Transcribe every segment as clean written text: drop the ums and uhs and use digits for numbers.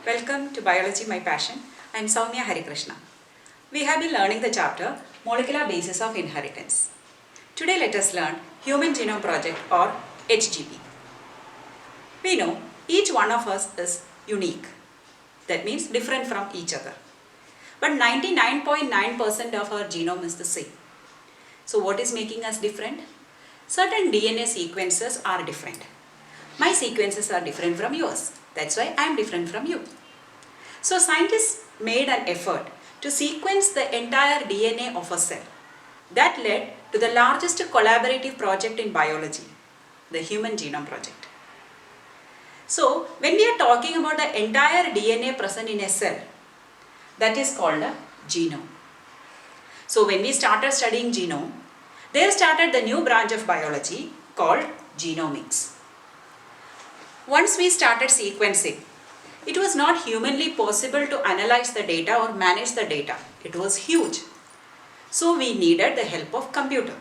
Welcome to Biology My Passion. I am Soumya Harikrishna. We have been learning the chapter Molecular Basis of Inheritance. Today let us learn Human Genome Project or HGP. We know each one of us is unique. That means different from each other. But 99.9% of our genome is the same. So what is making us different? Certain DNA sequences are different. My sequences are different from yours. That's why I am different from you. So scientists made an effort to sequence the entire DNA of a cell. That led to the largest collaborative project in biology, the Human Genome Project. So when we are talking about the entire DNA present in a cell, that is called a genome. So when we started studying genome, there started the new branch of biology called genomics. Once we started sequencing, it was not humanly possible to analyze the data or manage the data. It was huge. So we needed the help of computer.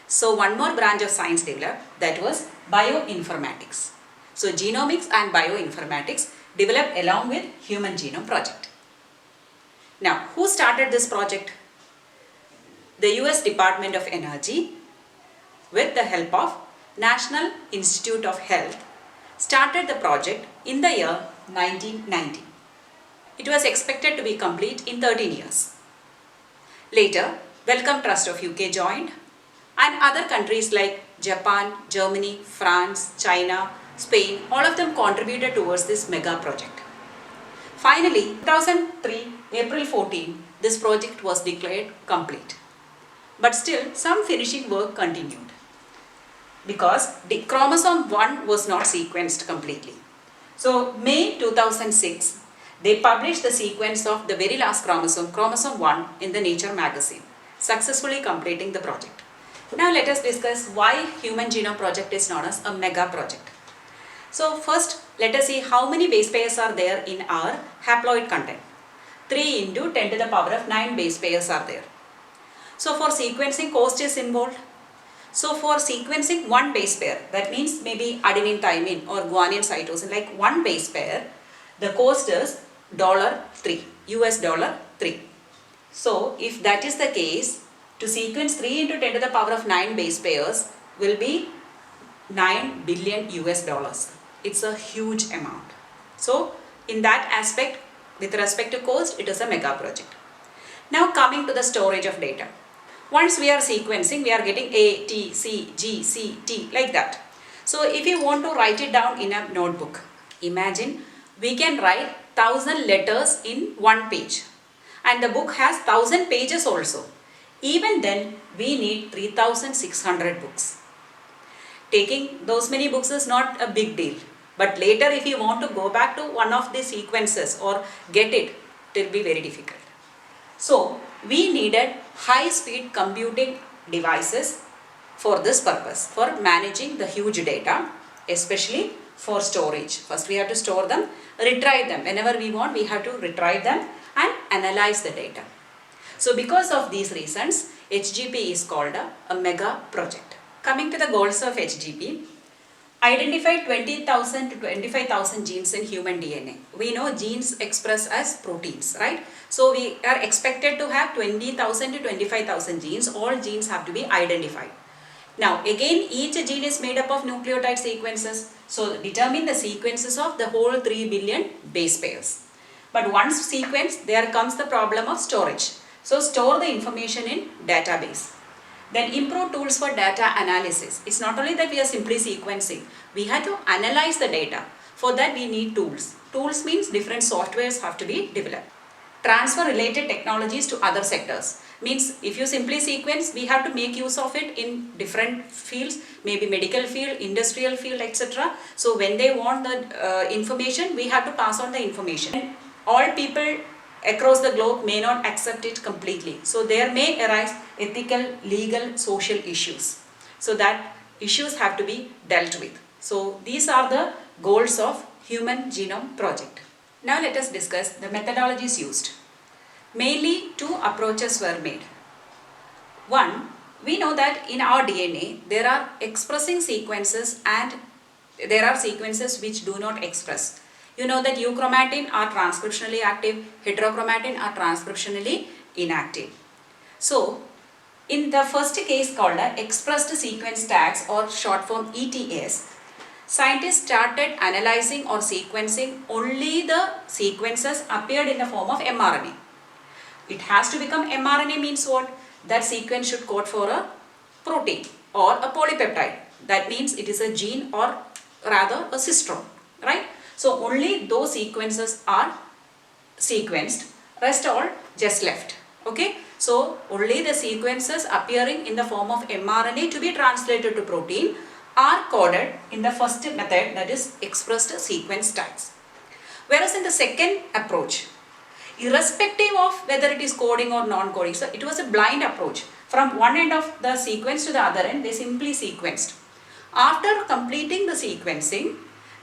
So one more branch of science developed, that was bioinformatics. So genomics and bioinformatics developed along with Human Genome Project. Now, who started this project? The US Department of Energy, with the help of National Institute of Health, started the project in the year 1990. It was expected to be complete in 13 years. Later, Wellcome Trust of UK joined, and other countries like Japan, Germany, France, China, Spain, all of them contributed towards this mega project. Finally, 2003, April 14, this project was declared complete. But still, some finishing work continued, because the chromosome 1 was not sequenced completely. So, May 2006, they published the sequence of the very last chromosome, chromosome 1, in the Nature magazine, successfully completing the project. Now let us discuss why Human Genome Project is known as a mega project. So first, let us see how many base pairs are there in our haploid content. 3 into 10 to the power of 9 base pairs are there. So for sequencing, cost is involved. So for sequencing one base pair, that means maybe adenine, thymine or guanine, cytosine, like one base pair, the cost is $3, $3. So if that is the case, to sequence 3 into 10 to the power of 9 base pairs will be $9 billion. It's a huge amount. So in that aspect, with respect to cost, it is a mega project. Now coming to the storage of data. Once we are sequencing, we are getting A, T, C, G, C, T, like that. So if you want to write it down in a notebook, imagine we can write 1000 letters in one page. And the book has 1000 pages also. Even then, we need 3600 books. Taking those many books is not a big deal. But later, if you want to go back to one of the sequences or get it, it will be very difficult. So, we needed high-speed computing devices for this purpose, for managing the huge data, especially for storage. First, we have to store them, retrieve them. Whenever we want, we have to retrieve them and analyze the data. So, because of these reasons, HGP is called a mega project. Coming to the goals of HGP, identify 20,000 to 25,000 genes in human DNA. We know genes express as proteins, right? So we are expected to have 20,000 to 25,000 genes. All genes have to be identified. Now again, each gene is made up of nucleotide sequences. So determine the sequences of the whole 3 billion base pairs. But once sequenced, there comes the problem of storage. So store the information in database. Then improve tools for data analysis. It's not only that we are simply sequencing. We have to analyze the data. For that we need tools. Tools means different softwares have to be developed. Transfer related technologies to other sectors. Means if you simply sequence, we have to make use of it in different fields, maybe medical field, industrial field, etc. So when they want the information, we have to pass on the information. And all people across the globe may not accept it completely. So there may arise ethical, legal, social issues. So that issues have to be dealt with. So these are the goals of Human Genome Project. Now let us discuss the methodologies used. Mainly two approaches were made. One, we know that in our DNA there are expressing sequences and there are sequences which do not express. You know that euchromatin are transcriptionally active, heterochromatin are transcriptionally inactive. So, in the first case called expressed sequence tags or short form ETS, scientists started analyzing or sequencing only the sequences appeared in the form of mRNA. It has to become mRNA means what? That sequence should code for a protein or a polypeptide. That means it is a gene or rather a cistron, right? So only those sequences are sequenced, rest all just left, okay? So only the sequences appearing in the form of mRNA to be translated to protein are coded in the first method, that is expressed sequence tags. Whereas in the second approach, irrespective of whether it is coding or non-coding, so it was a blind approach. From one end of the sequence to the other end, they simply sequenced. After completing the sequencing,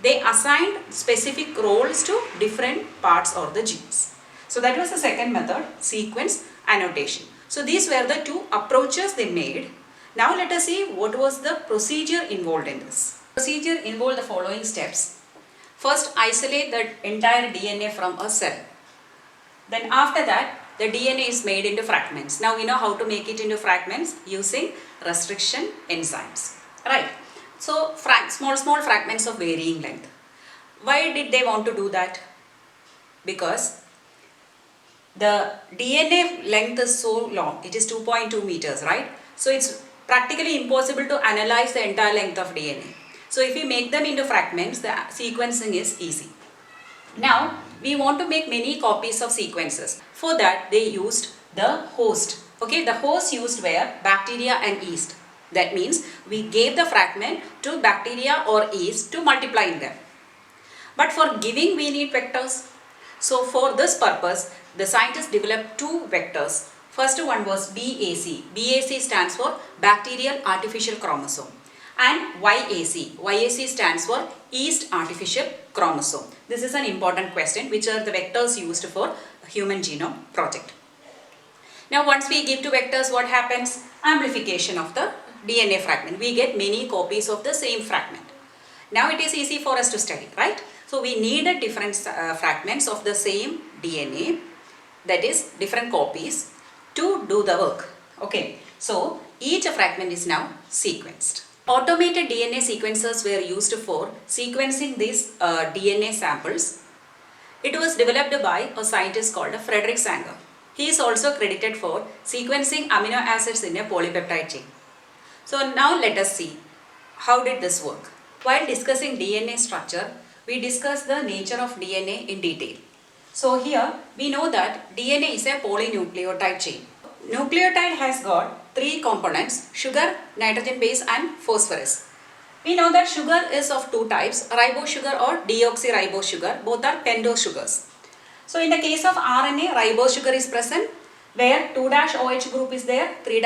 they assigned specific roles to different parts of the genes. So that was the second method, sequence annotation. So these were the two approaches they made. Now let us see what was the procedure involved in this. Procedure involved the following steps. First, isolate the entire DNA from a cell. Then after that, the DNA is made into fragments. Now we know how to make it into fragments using restriction enzymes. Right. So small fragments of varying length. Why did they want to do that? Because the DNA length is so long, it is 2.2 meters, right? So it's practically impossible to analyze the entire length of DNA. So if we make them into fragments, the sequencing is easy. Now we want to make many copies of sequences. For that they used the host. Okay, the host used were bacteria and yeast. That means we gave the fragment to bacteria or yeast to multiply in them. But for giving we need vectors. So for this purpose, the scientists developed two vectors. First one was BAC. BAC stands for bacterial artificial chromosome. And YAC. YAC stands for yeast artificial chromosome. This is an important question, which are the vectors used for Human Genome Project. Now once we give two vectors, what happens? Amplification of the DNA fragment. We get many copies of the same fragment. Now it is easy for us to study, right? So we needed different fragments of the same DNA, that is different copies, to do the work. Okay, so each fragment is now sequenced. Automated DNA sequencers were used for sequencing these DNA samples. It was developed by a scientist called Frederick Sanger. He is also credited for sequencing amino acids in a polypeptide chain. So now let us see how did this work. While discussing DNA structure, we discussed the nature of DNA in detail. So here we know that DNA is a polynucleotide chain. Nucleotide has got three components: sugar, nitrogen base and phosphorus. We know that sugar is of two types, ribose sugar or deoxyribose sugar. Both are pentose sugars. So in the case of RNA, ribose sugar is present, where 2' group is there, 3'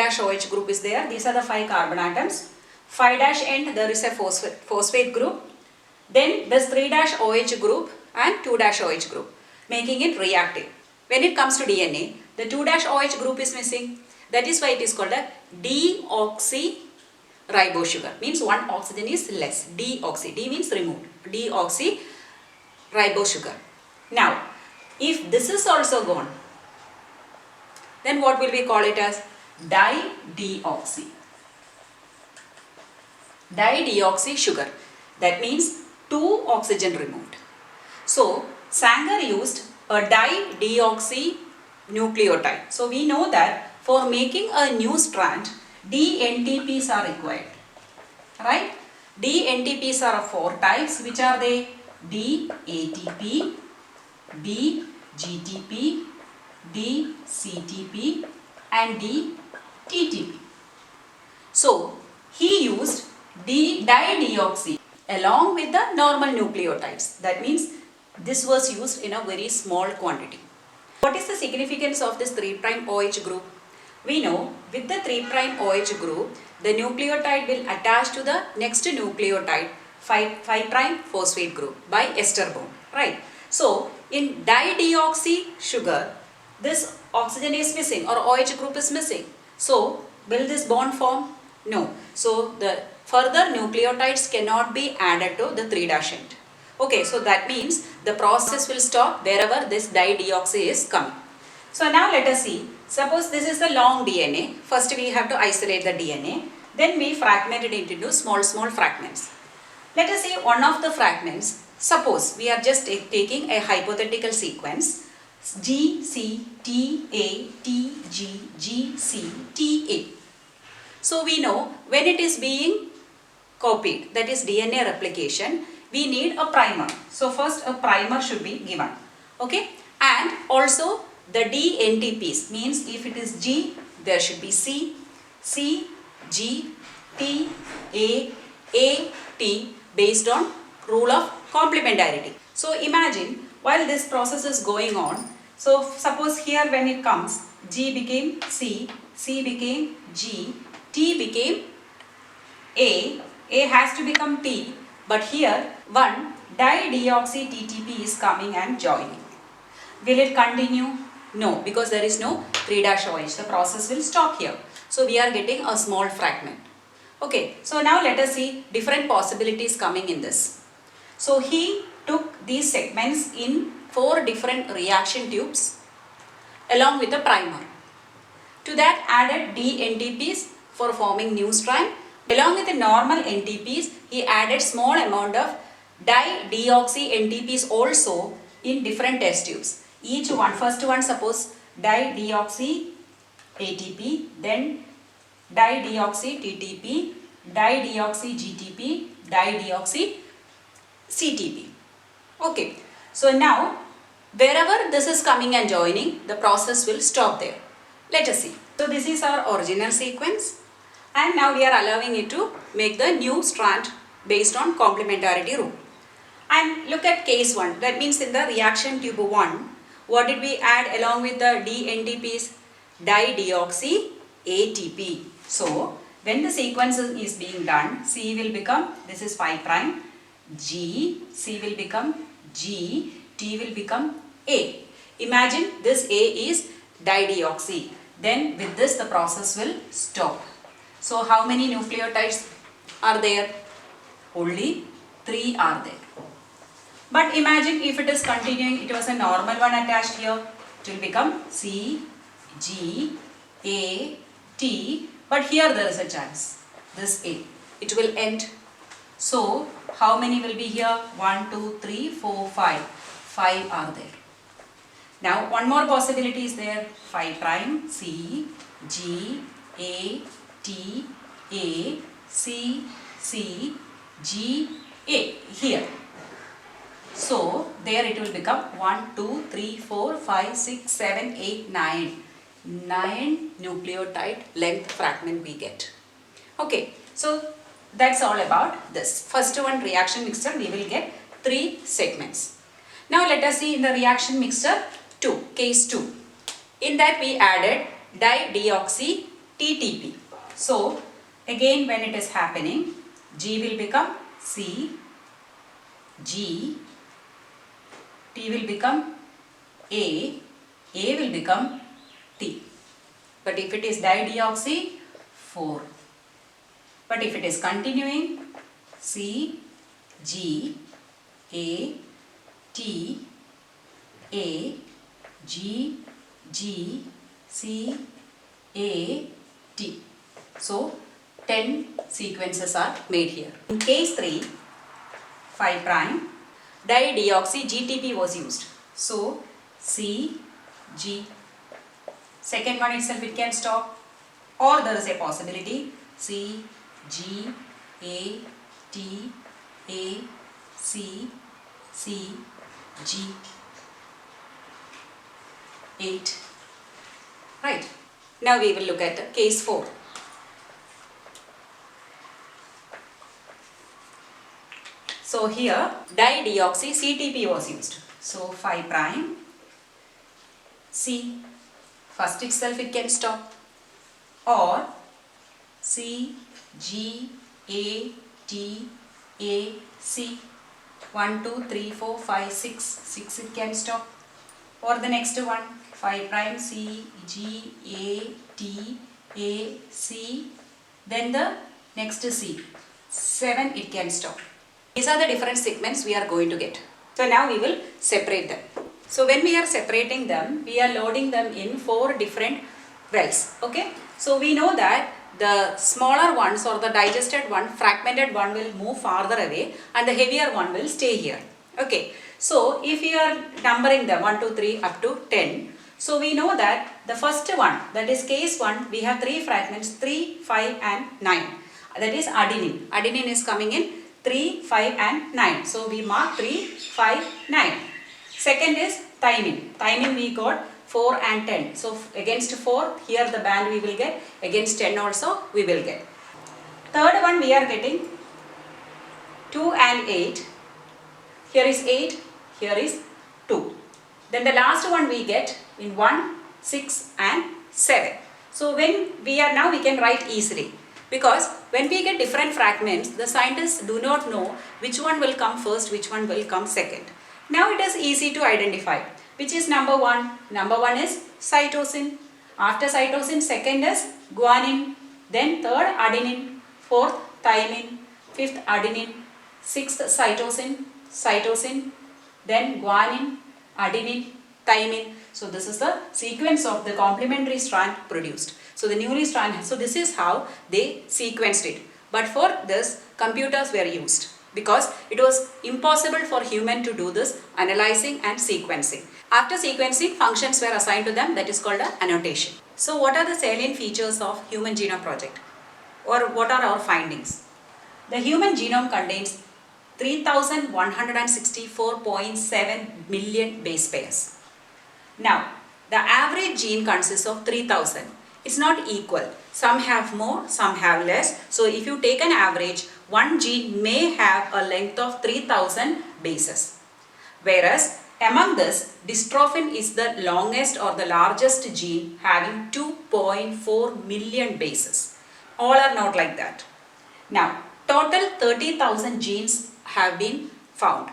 group is there. These are the 5 carbon atoms. 5' end there is a phosphate group. Then this 3' group and 2' group, making it reactive. When it comes to DNA, the 2' group is missing. That is why it is called a deoxyribose sugar. Means one oxygen is less. Deoxy. D means removed. Deoxyribose sugar. Now, if this is also gone, then what will we call it as? Dideoxy. Dideoxy sugar. That means 2 oxygen removed. So, Sanger used a dideoxy nucleotide. So, we know that for making a new strand, DNTPs are required. Right? DNTPs are of 4 types. Which are they? DATP, DGTP, DCTP and DTTP. So, he used dideoxy along with the normal nucleotides. That means this was used in a very small quantity. What is the significance of this 3' OH group? We know with the 3' OH group, the nucleotide will attach to the next nucleotide 5' phosphate group by ester bond, right? So in dideoxy sugar, this oxygen is missing or OH group is missing. So will this bond form? No. So the further nucleotides cannot be added to the 3' end. Okay, so that means the process will stop wherever this dideoxy is coming. So now let us see, suppose this is the long DNA. First we have to isolate the DNA. Then we fragment it into small fragments. Let us see one of the fragments. Suppose we are just taking a hypothetical sequence G, C, T, A, T, G, G, C, T, A. So we know when it is being copied, that is DNA replication, we need a primer. So first a primer should be given. Okay, and also the DNTPs means if it is G, there should be C, C, G, T, A, T based on rule of complementarity. So imagine while this process is going on, so suppose here when it comes, G became C, C became G, T became A has to become T, but here one dideoxy TTP is coming and joining. Will it continue? No, because there is no 3-OH. The process will stop here. So we are getting a small fragment. Okay, so now let us see different possibilities coming in this. So he took these segments in 4 different reaction tubes along with a primer. To that added DNTPs for forming new strand. Along with the normal NTPs, he added small amount of dideoxy NTPs also in different test tubes. Each one, first one suppose dideoxy ATP, then dideoxy TTP, dideoxy GTP, dideoxy CTP. Okay, so now wherever this is coming and joining, the process will stop there. Let us see. So this is our original sequence and now we are allowing it to make the new strand based on complementarity rule. And look at case 1, that means in the reaction tube 1, what did we add along with the DNTPs? Dideoxy ATP. So when the sequence is being done, C will become, this is 5 prime, G, C will become G, T will become A. Imagine this A is dideoxy. Then with this the process will stop. So how many nucleotides are there? Only 3 are there. But imagine if it is continuing, it was a normal one attached here. It will become C, G, A, T. But here there is a chance. This A. It will end. So how many will be here? 1, 2, 3, 4, 5. 5 are there. Now one more possibility is there. 5 prime, C, G, A, T, A, C, C, G, A. Here. So there it will become 1, 2, 3, 4, 5, 6, 7, 8, 9. 9 nucleotide length fragment we get. Okay, so that's all about this. First one reaction mixture we will get 3 segments. Now let us see in the reaction mixture 2, case 2. In that we added dideoxy TTP. So again when it is happening, G will become C, G, T will become A will become T. But if it is dideoxy, 4. But if it is continuing, C, G, A, T, A, G, G, C, A, T. So 10 sequences are made here. In case 3, 5 prime, dideoxy GTP was used. So C, G. Second one itself it can stop, or there is a possibility C, G, A, T, A, C, C, G. 8. Right. Now we will look at case 4. So here dideoxy CTP was used. So 5 prime, C. First itself it can stop, or C, G, A, T, A, C. 1, 2, 3, 4, 5, 6. 6 it can stop. Or the next one, 5 prime, C, G, A, T, A, C. Then the next C. 7 it can stop. These are the different segments we are going to get. So now we will separate them. So when we are separating them, we are loading them in 4 different wells. Okay. So we know that the smaller ones or the digested one, fragmented one will move farther away and the heavier one will stay here. Okay. So if you are numbering them 1, 2, 3 up to 10. So we know that the first one, that is case 1, we have 3 fragments, 3, 5 and 9. That is adenine. Adenine is coming in 3, 5 and 9. So we mark 3, 5, 9. Second is thymine. Thymine we got 4 and 10. So against 4, here the band we will get. Against 10 also we will get. Third one we are getting 2 and 8. Here is 8. Here is 2. Then the last one we get in 1, 6 and 7. So when we are now we can write easily. Because when we get different fragments, the scientists do not know which one will come first, which one will come second. Now it is easy to identify. Which is number 1? Number 1 is cytosine. After cytosine, second is guanine. Then third adenine. Fourth thymine. Fifth adenine. Sixth cytosine. Then guanine, adenine, thymine. So this is the sequence of the complementary strand produced. So the newly strand, so this is how they sequenced it. But for this, computers were used because it was impossible for human to do this analyzing and sequencing. After sequencing, functions were assigned to them, that is called an annotation. So what are the salient features of Human Genome Project? Or what are our findings? The human genome contains 3,164.7 million base pairs. Now, the average gene consists of 3,000. It's not equal. Some have more, some have less. So if you take an average, one gene may have a length of 3,000 bases. Whereas among this, dystrophin is the longest or the largest gene having 2.4 million bases. All are not like that. Now, total 30,000 genes have been found.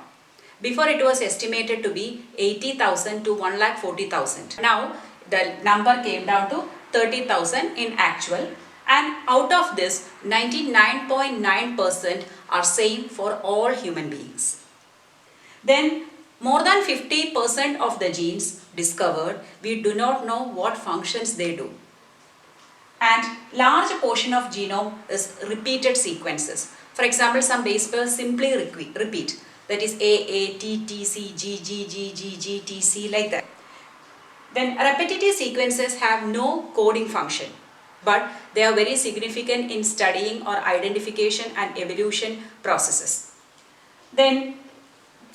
Before it was estimated to be 80,000 to 1,40,000. Now the number came down to 30,000 in actual, and out of this 99.9% are same for all human beings. Then more than 50% of the genes discovered, we do not know what functions they do. And large portion of genome is repeated sequences. For example, some base pairs simply repeat. That is A, T, T, C, G, G, G, G, G, T, C, like that. Then repetitive sequences have no coding function, but they are very significant in studying or identification and evolution processes. Then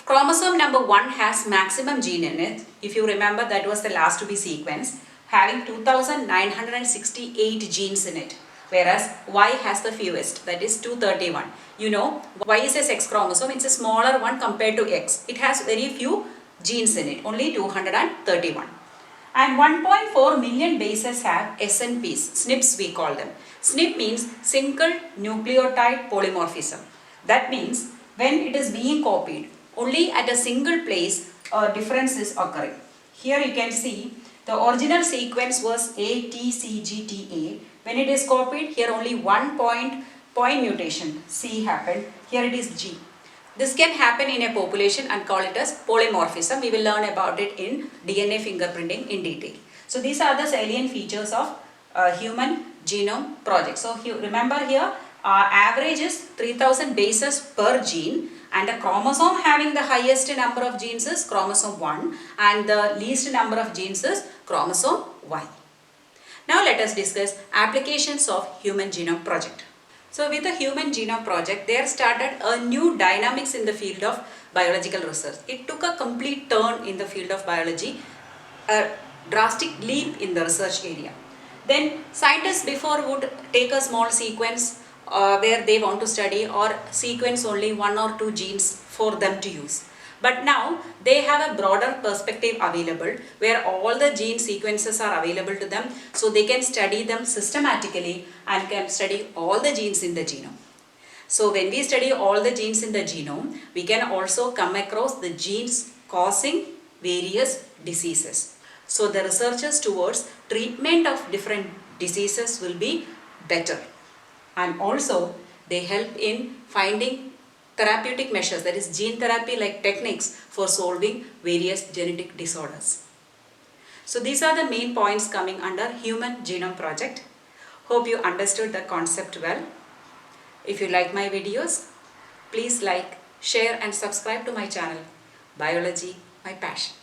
chromosome number 1 has maximum gene in it. If you remember, that was the last to be sequenced, having 2,968 genes in it. Whereas Y has the fewest, that is 231. You know, Y is a sex chromosome, it's a smaller one compared to X. It has very few genes in it, only 231. And 1.4 million bases have SNPs, SNPs we call them. SNP means single nucleotide polymorphism. That means when it is being copied, only at a single place a difference is occurring. Here you can see the original sequence was A, T, C, G, T, A. When it is copied, here only one point mutation C happened. Here it is G. This can happen in a population and call it as polymorphism. We will learn about it in DNA fingerprinting in detail. So these are the salient features of Human Genome Project. So remember here, average is 3,000 bases per gene, and a chromosome having the highest number of genes is chromosome 1 and the least number of genes is chromosome Y. Now let us discuss applications of Human Genome Project. So with the Human Genome Project, there started a new dynamics in the field of biological research. It took a complete turn in the field of biology, a drastic leap in the research area. Then scientists before would take a small sequence where they want to study or sequence only 1 or 2 genes for them to use. But now they have a broader perspective available where all the gene sequences are available to them, so they can study them systematically and can study all the genes in the genome. So when we study all the genes in the genome, we can also come across the genes causing various diseases. So the researchers towards treatment of different diseases will be better. And also they help in finding therapeutic measures, that is gene therapy like techniques for solving various genetic disorders. So these are the main points coming under Human Genome Project. Hope you understood the concept well. If you like my videos, please like, share and subscribe to my channel, Biology, My Passion.